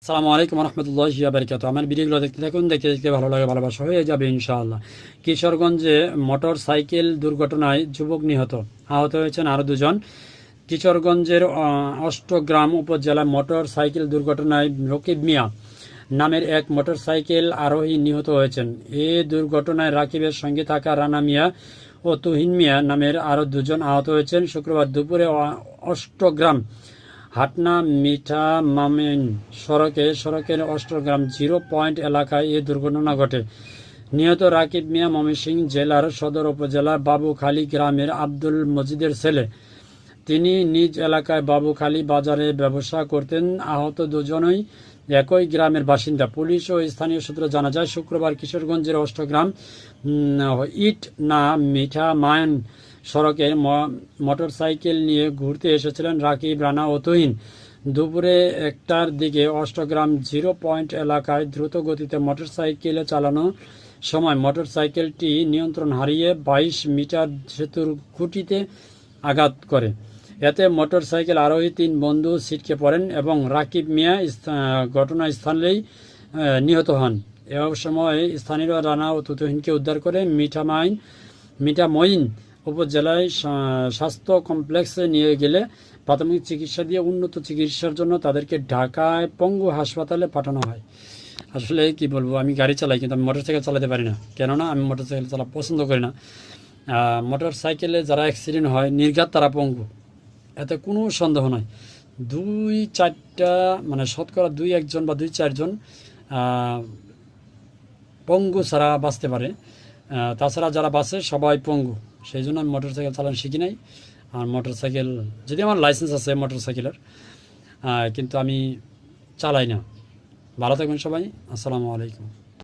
আসসালামু আলাইকুম রহমতুল্লাহি ওয়া বারাকাতুহু। আমার ভিডিওগুলো দেখতে থাকুন, দেখতে দেখতে ভালো লাগে, ভালোবাসা হয়ে যাবে ইনশাআল্লাহ। কিশোরগঞ্জে মোটর সাইকেল দুর্ঘটনায় যুবক নিহত, আহত হয়েছেন আরও দুজন। কিশোরগঞ্জের অষ্টগ্রাম উপজেলায় মোটর সাইকেল দুর্ঘটনায় রকিব মিয়া নামের এক মোটর সাইকেল আরোহী নিহত হয়েছেন। এ দুর্ঘটনায় রাকিবের সঙ্গে থাকা রানা মিয়া ও তুহিন মিয়া নামের আরও দুজন আহত হয়েছেন। শুক্রবার দুপুরে অষ্টগ্রাম হাটনা মিঠা মামেন সড়কের অষ্টগ্রাম 0 পয়েন্ট এলাকায় এ দুর্ঘটনা ঘটে। নিহত রাকিব মিয়া ময়মনসিংহ জেলার সদর উপজেলার বাবুখালী গ্রামের আব্দুল মজিদের ছেলে। তিনি নিজ এলাকায় বাবুখালী বাজারে ব্যবসা করতেন। আহত দুজনই একই গ্রামের বাসিন্দা। পুলিশ ও স্থানীয় সূত্রে জানা যায়, শুক্রবার কিশোরগঞ্জের অষ্টগ্রাম ইট না মিঠা মায়ন সড়কে মোটরসাইকেল নিয়ে ঘুরতে এসেছিলেন রাকিব, রানা ও তুহিন। দুপুরে 1টার দিকে অষ্টগ্রাম 0 পয়েন্ট এলাকায় দ্রুত গতিতে মোটরসাইকেলে চালানোর সময় মোটরসাইকেলটি নিয়ন্ত্রণ হারিয়ে 22 মিটার সেতুর খুঁটিতে আঘাত করে। এতে মোটরসাইকেল আরোহী 3 বন্ধু ছিটকে পড়েন এবং রাকিব মিয়া ঘটনাস্থলেই নিহত হন। এ সময় স্থানীয় রানা ও তুহিনকে উদ্ধার করে মিঠামইন উপজেলায় স্বাস্থ্য কমপ্লেক্সে নিয়ে গেলে প্রাথমিক চিকিৎসা দিয়ে উন্নত চিকিৎসার জন্য তাদেরকে ঢাকায় পঙ্গু হাসপাতালে পাঠানো হয়। আসলে কি বলবো, আমি গাড়ি চালাই কিন্তু আমি মোটরসাইকেল চালাতে পারি না, কেননা আমি মোটরসাইকেল চালা পছন্দ করি না। মোটরসাইকেলে যারা অ্যাক্সিডেন্ট হয় নির্ঘাত তারা পঙ্গু, এতে কোনো সন্দেহ নয়। 2-4টা মানে শতকরা 2-1 জন বা 2-4 জন পঙ্গু ছাড়া বাঁচতে পারে, তাছাড়া যারা বাঁচে সবাই পঙ্গু। সেই জন্য আমি মোটরসাইকেল চালানো শিখি নাই। আর মোটরসাইকেল যদি আমার লাইসেন্স আছে মোটরসাইকেলের, কিন্তু আমি চালাই না। ভালো থাকবেন সবাই, আসসালামু আলাইকুম।